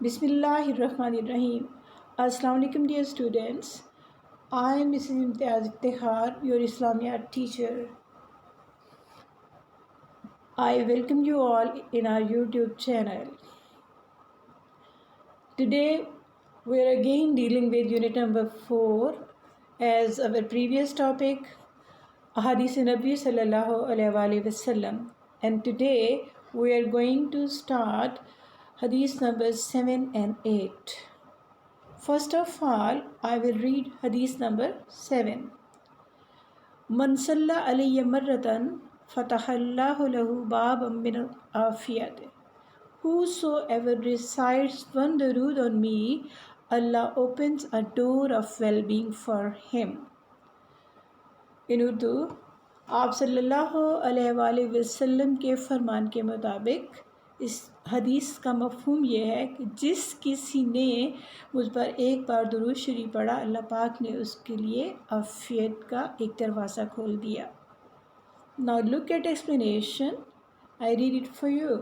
Bismillahirrahmanirrahim. Assalamu alaikum dear students. I am Mrs. Imtiaz Iftihar, your Islamiyat teacher. I welcome you all in our YouTube channel. Today we are again dealing with unit number 4 as our previous topic Ahadith Nabi sallallahu alaihi wasallam, and today we are going to start Hadith number 7 and 8. First of all, I will read Hadith number 7. Man salla alayya marratan fatahallahu lahu babam min afiyat. Whosoever recites one durood on me, Allah opens a door of well-being for him. In Urdu, आप सल्लल्लाहु अलैहि वसल्लम के फरमान के मुताबिक इस हदीस का मफ़हूम ये है कि जिस किसी ने मुझ पर एक बार दुरूद शरीफ पढ़ा, अल्लाह पाक ने उसके लिए आफ़ियत का एक दरवाज़ा खोल दिया. Now look at explanation. I read it for you.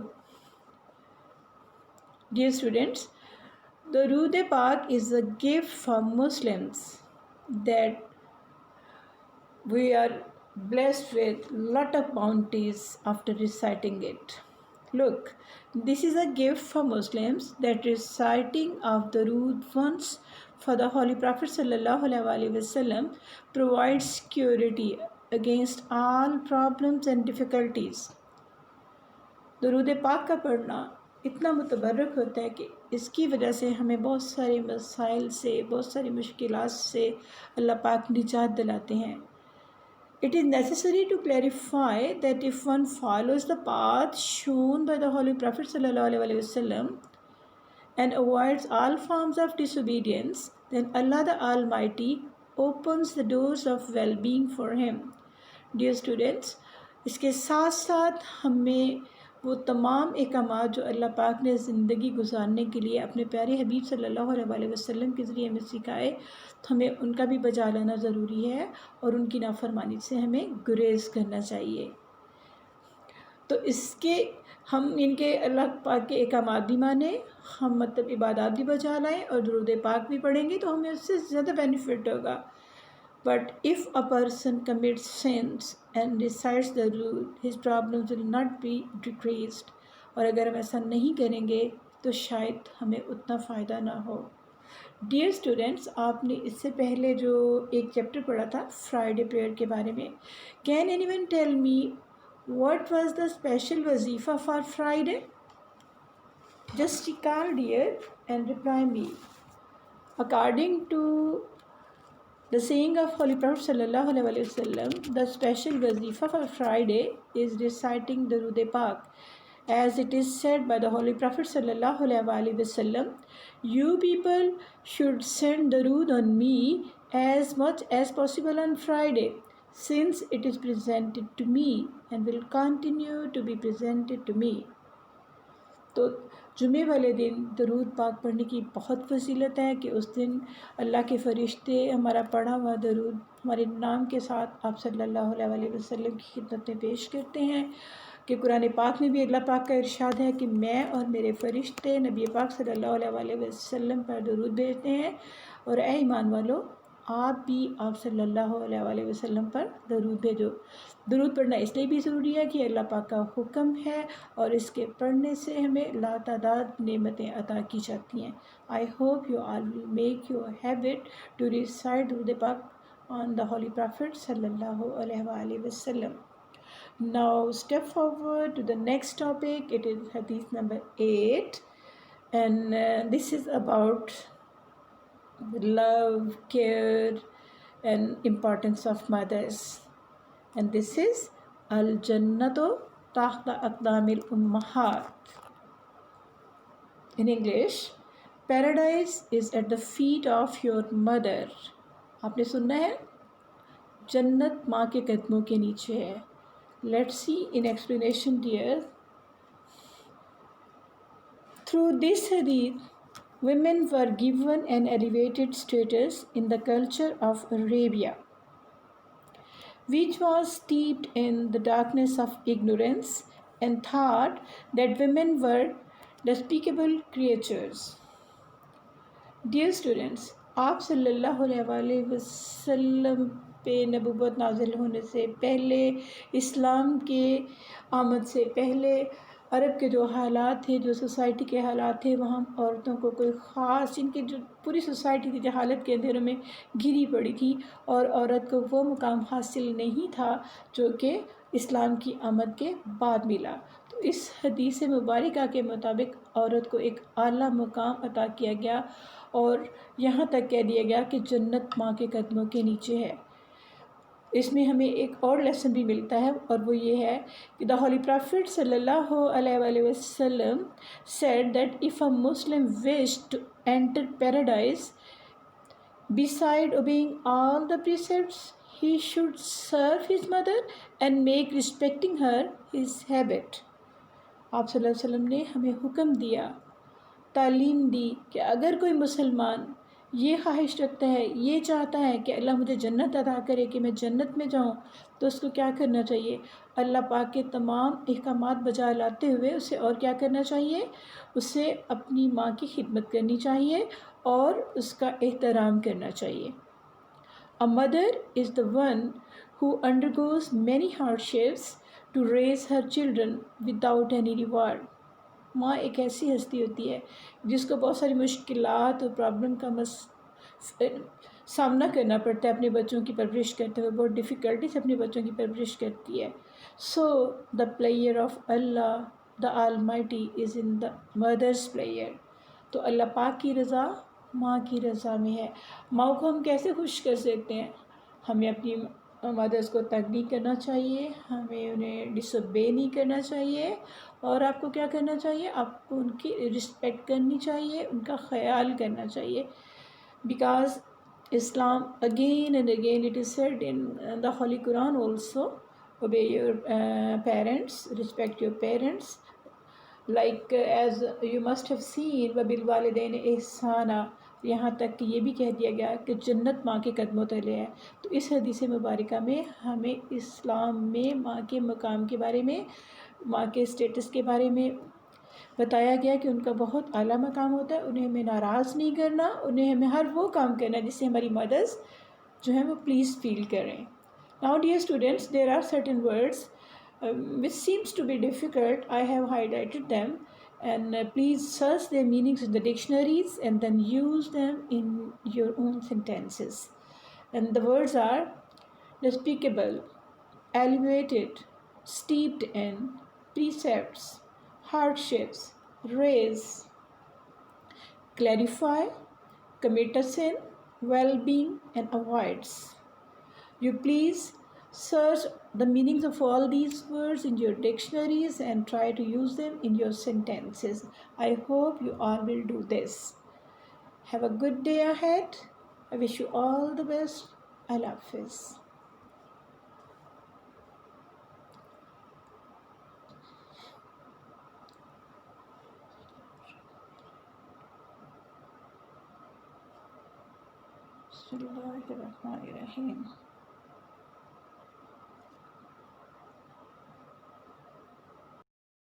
Dear students, दुरूद पाक is a gift for Muslims that we are blessed with lot of bounties after reciting it. Look, this is a gift for Muslims that reciting of the Durood once for the Holy Prophet sallallahu alaihi wasallam provides security against all problems and difficulties. दुरूद पाक का पढ़ना इतना मुतबर्रक होता है कि इसकी वजह से हमें बहुत सारे मसाइल से, बहुत सारी मुश्किलात से अल्लाह पाक निजात दिलाते हैं. It is necessary to clarify that if one follows the path shown by the Holy Prophet ﷺ and avoids all forms of disobedience, then Allah the Almighty opens the doors of well-being for him. Dear students, इसके साथ साथ हमें वो तमाम अहकामात जो अल्लाह पाक ने ज़िंदगी गुजारने के लिए अपने प्यारे हबीब सल्लल्लाहु अलैहि वसल्लम के ज़रिए हमें सिखाए, तो हमें उनका भी बजा लाना ज़रूरी है और उनकी नाफरमानी से हमें गुरेज़ करना चाहिए. तो इसके हम इनके अल्लाह पाक के अहकामात भी माने, हम मतलब इबादत भी बजा लाएँ और दुरूद पाक भी पढ़ेंगे तो हमें उससे ज़्यादा बेनिफिट होगा. But if a person commits sins and recites the durood, his problems will not be decreased. और अगर हम ऐसा नहीं करेंगे तो शायद हमें उतना फ़ायदा ना हो. डियर स्टूडेंट्स, आपने इससे पहले जो एक चैप्टर पढ़ा था फ्राइडे प्रेयर के बारे में. Can anyone tell me what was the special वजीफ़ा for Friday? Just recall dear and reply me. According to the saying of Holy Prophet sallallahu alaihi wasallam, the special wazifa for Friday is reciting the Durood Pak, as it is said by the Holy Prophet sallallahu alaihi wasallam, "You people should send durood on me as much as possible on Friday, since it is presented to me and will continue to be presented to me." तो जुमे वाले दिन दरूद पाक पढ़ने की बहुत फजीलत है कि उस दिन अल्लाह के फ़रिश्ते हमारा पढ़ा हुआ दरूद हमारे नाम के साथ आप सल्लल्लाहु अलैहि वसल्लम की खिदमत में पेश करते हैं. कि कुरान पाक में भी अल्लाह पाक का इरशाद है कि मैं और मेरे फ़रिश्ते नबी पाक सल्लल्लाहु अलैहि वसल्लम पर दरूद भेजते हैं, और ए ईमान वालों, आप भी आप सल्लल्लाहु अलैहि वसल्लम पर दरूद भेजो. दरूद पढ़ना इसलिए भी ज़रूरी है कि अल्लाह पाक का हुक्म है और इसके पढ़ने से हमें लातादाद नेमतें अता की जाती हैं. I hope you all will make your habit to recite दुरूद पाक ऑन द होली प्रॉफिट सल्लल्लाहु अलैहि वसल्लम. Now step forward to the next topic. It is hadith number 8, and this is about love, care and importance of mothers, and this is al jannatu tahta aqdamil ummahat. In English, paradise is at the feet of your mother. आपने सुना है, जन्नत माँ के कदमों के नीचे है. Let's see in explanation dear. Through this hadith, women were given an elevated status in the culture of Arabia, which was steeped in the darkness of ignorance and thought that women were despicable creatures. Dear students, आप सल्लल्लाहु अलैहि वसल्लम पे नबूवत नाजिल होने से पहले, इस्लाम के आमद से पहले अरब के जो हालात थे, जो सोसाइटी के हालात थे, वहाँ औरतों को कोई ख़ास, जिनकी जो पूरी सोसाइटी थी जो हालत के अंधेरों में घिरी पड़ी थी और औरत को वो मुकाम हासिल नहीं था जो कि इस्लाम की आमद के बाद मिला। तो इस हदीस मुबारका के मुताबिक औरत को एक आला मुकाम अता किया गया और यहाँ तक कह दिया गया कि जन्नत माँ के कदमों के नीचे है। इसमें हमें एक और लेसन भी मिलता है और वो ये है कि द होली प्रॉफिट सल्लल्लाहु अलैहि वसल्लम said that if a Muslim wish to enter paradise beside obeying all the precepts, he should serve his mother and make respecting her his habit. आप सल्लल्लाहु अलैहि वसल्लम ने हमें हुक्म दिया, तालीम दी कि अगर कोई मुसलमान ये ख्वाहिश रखता है, ये चाहता है कि अल्लाह मुझे जन्नत अता करे, कि मैं जन्नत में जाऊँ, तो उसको क्या करना चाहिए? अल्लाह पाक के तमाम अहकामात बजा लाते हुए उसे और क्या करना चाहिए? उसे अपनी माँ की खिदमत करनी चाहिए और उसका एहतराम करना चाहिए। A mother is the one who undergoes many hardships to raise her children without any reward. माँ एक ऐसी हस्ती होती है जिसको बहुत सारी मुश्किलात और प्रॉब्लम का सामना करना पड़ता है अपने बच्चों की परवरिश करते हुए, बहुत डिफ़िकल्टी से अपने बच्चों की परवरिश करती है। So the prayer of Allah the almighty is in the mother's prayer. तो अल्लाह पाक की रज़ा माँ की रज़ा में है। माँ को हम कैसे खुश कर सकते हैं? हमें अपनी मदर्स को तंग नहीं करना चाहिए, हमें उन्हें डिसोबे नहीं करना चाहिए और आपको क्या करना चाहिए? आपको उनकी रिस्पेक्ट करनी चाहिए, उनका ख़याल करना चाहिए। Because Islam again and again it is said in the holy Quran also, obey your parents, respect your parents, like as you must have seen वबिल वालिदैन एहसाना, यहाँ तक कि ये भी कह दिया गया कि जन्नत माँ के कदमों तले है। तो इस हदीस मुबारका में हमें इस्लाम में माँ के मकाम के बारे में, माँ के स्टेटस के बारे में बताया गया कि उनका बहुत आला मकाम होता है, उन्हें हमें नाराज़ नहीं करना, उन्हें हमें हर वो काम करना है जिससे हमारी मदर्स जो हैं वो प्लीज़ फील करें। Now dear students, there are certain words which seems to be difficult. I have highlighted them, and please search their meanings in the dictionaries and then use them in your own sentences. And the words are despicable, elevated, steeped in, precepts, hardships, raise, clarify, commit a sin, well-being, and avoids. You please search the meanings of all these words in your dictionaries and try to use them in your sentences. I hope you all will do this. Have a good day ahead. I wish you all the best. Allah Hafiz. Bismillahirrahmanirrahim.